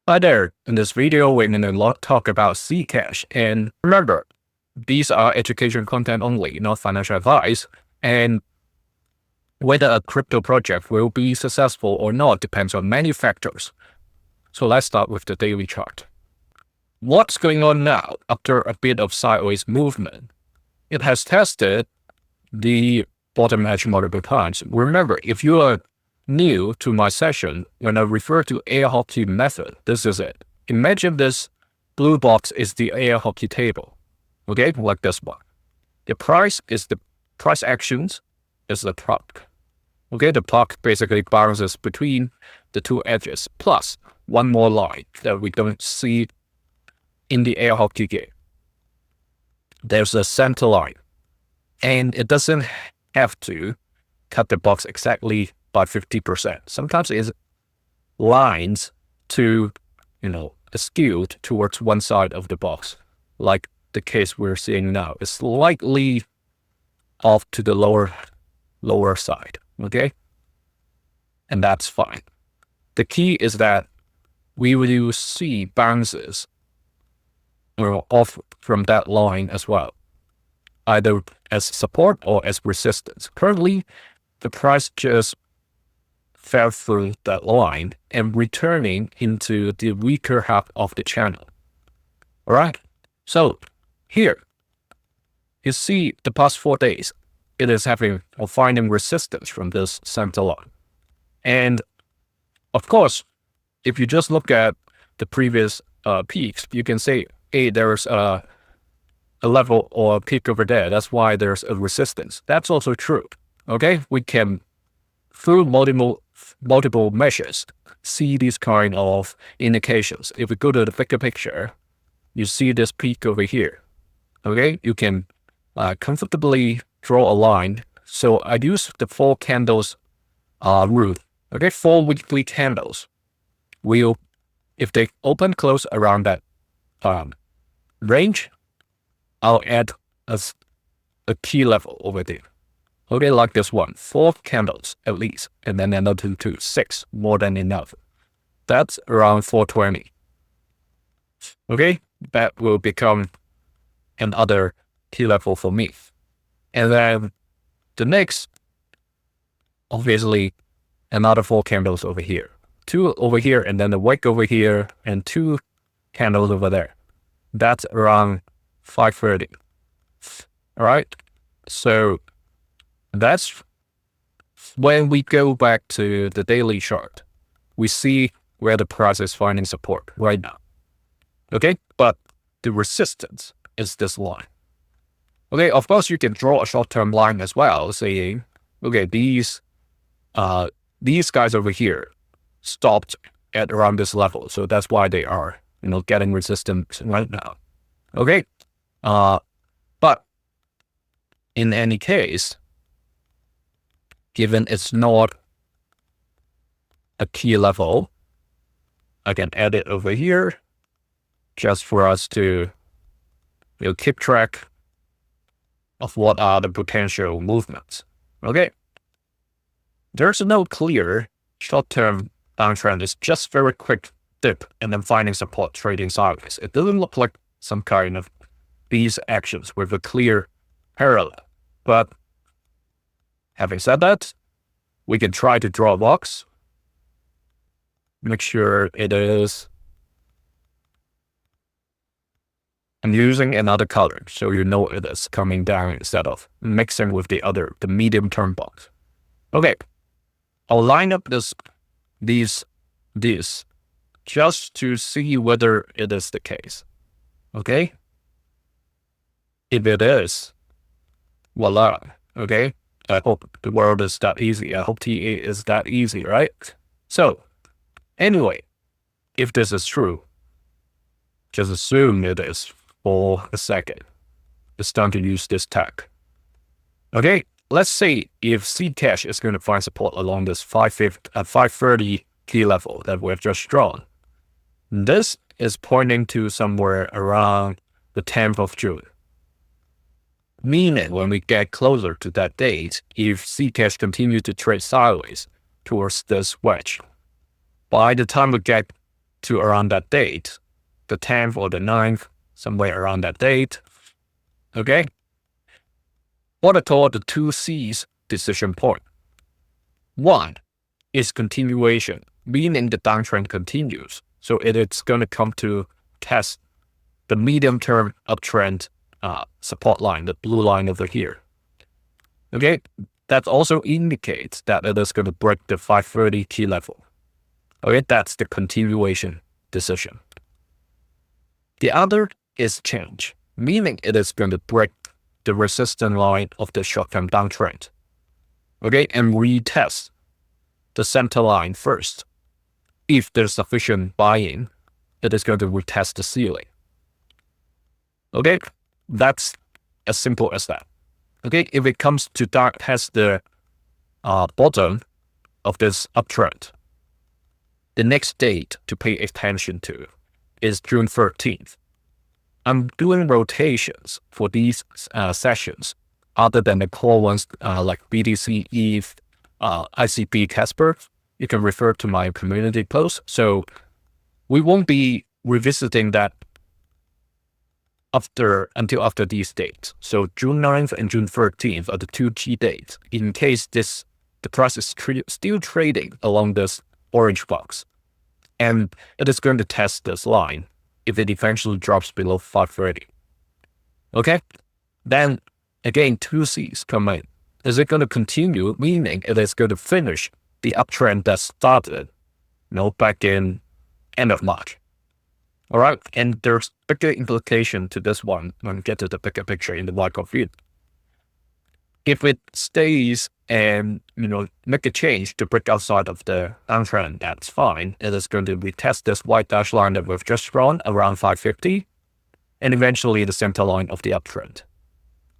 Hi there. In this video, we're going to talk about ZCash. And remember, these are education content only, not financial advice. And whether a crypto project will be successful or not depends on many factors. So let's start with the daily chart. What's going on now after a bit of sideways movement? It has tested the bottom edge multiple times. Remember, if you are new to my session, when I refer to air hockey method, this is it. Imagine this blue box is the air hockey table, okay, like this one. The price is the price actions is the puck, okay. The puck basically bounces between the two edges, plus one more line that we don't see in the air hockey game. There's a center line, and it doesn't have to cut the box exactly by 50%. Sometimes it's lines to, skewed towards one side of the box, like the case we're seeing now. It's slightly off to the lower side, okay? And that's fine. The key is that we will see bounces off from that line as well, either as support or as resistance. Currently, the price just fell through that line and returning into the weaker half of the channel. All right. So here, you see the past 4 days, it is having or finding resistance from this center line. And of course, if you just look at the previous peaks, you can say, hey, there's a level or a peak over there. That's why there's a resistance. That's also true. Okay. We can, through multiple measures, see these kind of indications. If we go to the bigger picture, you see this peak over here. Okay, you can comfortably draw a line. So I use the 4 candles rule. Okay, 4 weekly candles will, if they open close around that range, I'll add a key level over there. Okay, like this one, 4 candles at least, and then another 2, 6, more than enough. That's around 420. Okay, that will become another key level for me. And then the next, obviously, another 4 candles over here. 2 over here, and then a wick over here, and 2 candles over there. That's around 530. All right, so that's when we go back to the daily chart, we see where the price is finding support right now. Okay, but the resistance is this line. Okay, of course you can draw a short-term line as well, saying, okay, these guys over here stopped at around this level, so that's why they are, getting resistance right now. Okay, but in any case, given it's not a key level, I can add it over here just for us to keep track of what are the potential movements. Okay. There's no clear short-term downtrend. It's just very quick dip and then finding support trading sideways. It doesn't look like some kind of these actions with a clear parallel. But having said that, we can try to draw a box. Make sure it is. I'm using another color so it is coming down instead of mixing with the medium-term box. Okay, I'll line up these just to see whether it is the case. Okay, if it is, voila. Okay. I hope the world is that easy. I hope TA is that easy, right? So, anyway, if this is true, just assume it is for a second. It's time to use this tag. Okay, let's say if ZCash is going to find support along this 530 key level that we've just drawn. This is pointing to somewhere around the 10th of June. Meaning, when we get closer to that date, if ZCash continues to trade sideways towards this wedge, by the time we get to around that date, the 10th or the 9th, somewhere around that date. Okay? What I call the 2C's decision point. One is continuation, meaning the downtrend continues. So it is going to come to test the medium-term uptrend support line, the blue line over here. Okay? That also indicates that it is going to break the 530 key level. Okay, that's the continuation decision. The other is change, meaning it is going to break the resistance line of the short-term downtrend. Okay, and retest the center line first. If there's sufficient buy-in, it is going to retest the ceiling. Okay, that's as simple as that. Okay, if it comes to test the bottom of this uptrend, the next date to pay attention to is June 13th. I'm doing rotations for these sessions other than the core ones like BTC, ETH, ICP, Casper. You can refer to my community post. So we won't be revisiting that until after these dates. So June 9th and June 13th are the two key dates in case the price is still trading along this orange box. And it is going to test this line if it eventually drops below 530. Okay? Then again, 2C's come in. Is it going to continue, meaning it is going to finish the uptrend that started, back in end of March? All right, and there's bigger implication to this one when we get to the bigger picture in the Wyckoff view. If it stays and make a change to break outside of the downtrend, that's fine. It is going to retest this white dash line that we've just drawn around 550, and eventually the center line of the uptrend.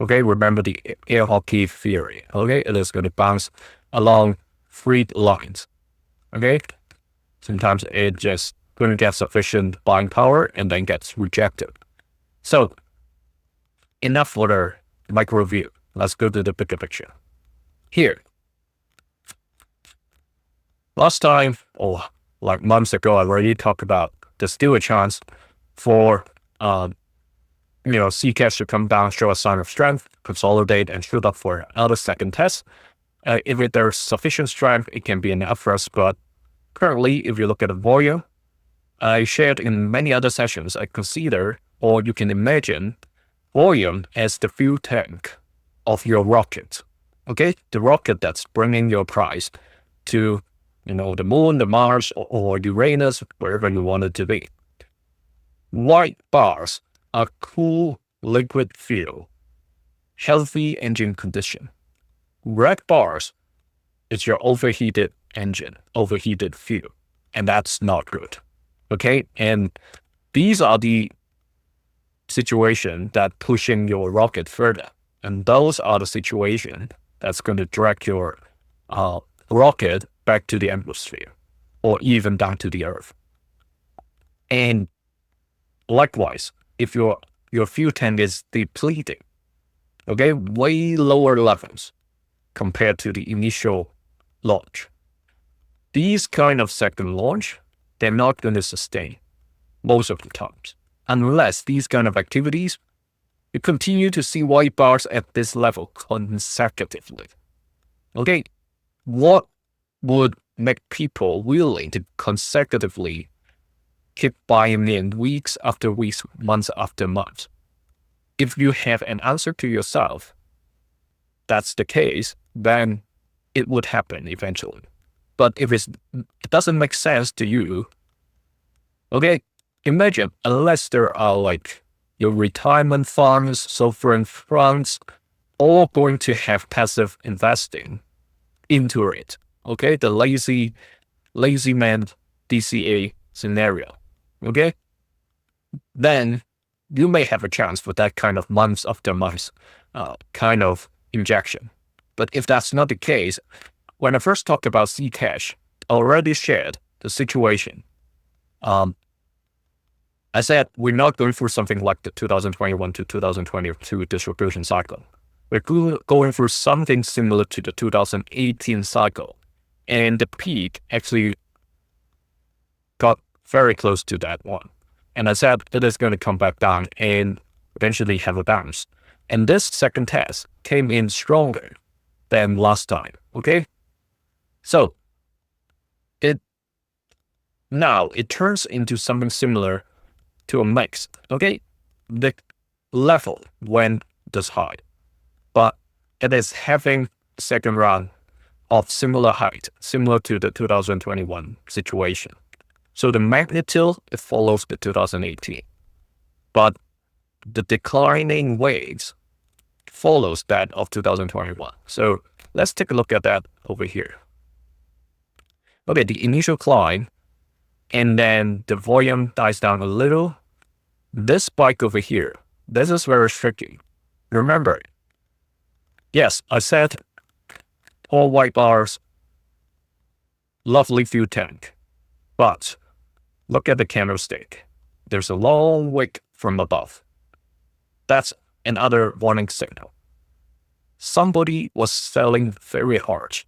Okay, remember the air hockey theory. Okay, it is going to bounce along three lines. Okay, sometimes it just going to get sufficient buying power and then gets rejected. So enough for the micro view. Let's go to the bigger picture. Here, last time, or like months ago, I already talked about there's still a chance for ZCash to come down, show a sign of strength, consolidate, and shoot up for another second test. If there's sufficient strength, it can be an upthrust. But currently, if you look at the volume, I shared in many other sessions, I consider, or you can imagine, volume as the fuel tank of your rocket. Okay, the rocket that's bringing your price to, the moon, the Mars, or Uranus, wherever you want it to be. White bars are cool liquid fuel, healthy engine condition. Red bars is your overheated engine, overheated fuel, and that's not good. Okay, and these are the situation that pushing your rocket further, and those are the situation that's going to drag your rocket back to the atmosphere, or even down to the earth. And likewise, if your fuel tank is depleting, okay, way lower levels compared to the initial launch, these kind of second launch, they're not going to sustain most of the times, unless these kind of activities, you continue to see white bars at this level consecutively. Okay, what would make people willing to consecutively keep buying in weeks after weeks, months after months? If you have an answer to yourself, that's the case, then it would happen eventually. But if it doesn't make sense to you, okay, imagine, unless there are like your retirement funds, sovereign funds, all going to have passive investing into it. Okay, the lazy man DCA scenario. Okay, then you may have a chance for that kind of months after months kind of injection. But if that's not the case, when I first talked about ZCash, I already shared the situation. I said we're not going through something like the 2021 to 2022 distribution cycle. We're going through something similar to the 2018 cycle. And the peak actually got very close to that one. And I said it is going to come back down and eventually have a bounce. And this second test came in stronger than last time. Okay. So now it turns into something similar to a mix. Okay. The level went this high, but it is having second round of similar height, similar to the 2021 situation. So the magnitude, it follows the 2018, but the declining waves follows that of 2021. So let's take a look at that over here. Okay, the initial climb, and then the volume dies down a little. This spike over here, this is very tricky. Remember, yes, I said all white bars, lovely view tank, but look at the candlestick. There's a long wick from above. That's another warning signal. Somebody was selling very hard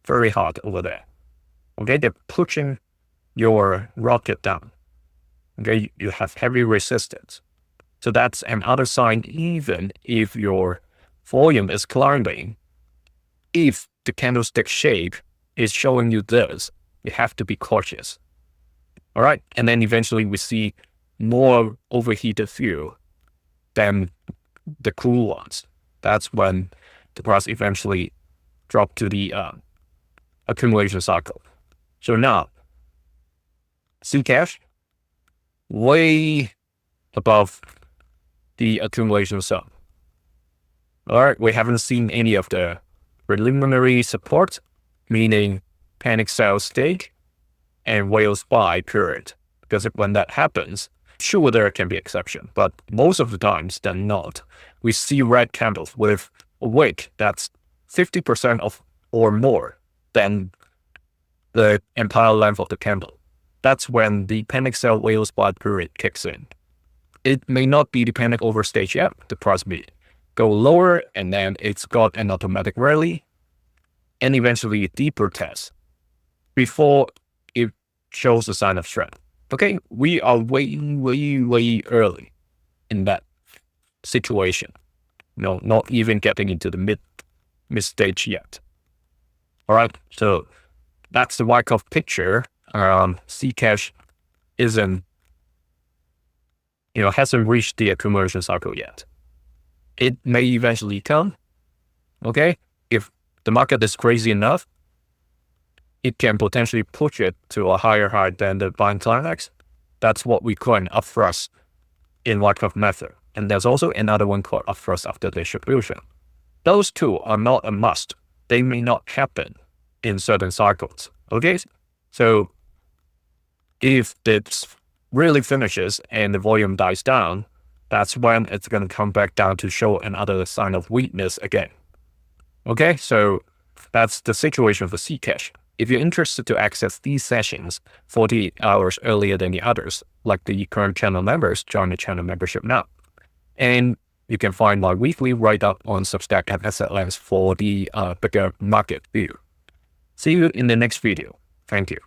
over there. Okay, they're pushing your rocket down. Okay, you have heavy resistance. So that's another sign, even if your volume is climbing, if the candlestick shape is showing you this, you have to be cautious. All right, and then eventually we see more overheated view than the cool ones. That's when the price eventually dropped to the accumulation cycle. So now, ZCash, way above the accumulation zone. All right, we haven't seen any of the preliminary support, meaning panic sell stage and whale buy period. Because when that happens, sure, there can be exception, but most of the times they're not. We see red candles with a wick that's 50% of or more than the entire length of the candle. That's when the panic sell whale buy period kicks in. It may not be the panic over stage yet. The price may go lower, and then it's got an automatic rally, and eventually a deeper test before it shows a sign of strength. Okay, we are way early in that situation. No, not even getting into the mid stage yet. All right, so that's the Wyckoff picture. ZCash hasn't reached the accumulation cycle yet. It may eventually come. Okay, if the market is crazy enough, it can potentially push it to a higher high than the buying climax. That's what we call an upthrust in Wyckoff method. And there's also another one called upthrust after distribution. Those two are not a must. They may not happen in certain cycles. Okay, so if it really finishes and the volume dies down, that's when it's going to come back down to show another sign of weakness again. Okay, so that's the situation for ZCash. If you're interested to access these sessions 48 hours earlier than the others, like the current channel members, join the channel membership now. And you can find my weekly write-up on Substack and AssetLens for the bigger market view. See you in the next video. Thank you.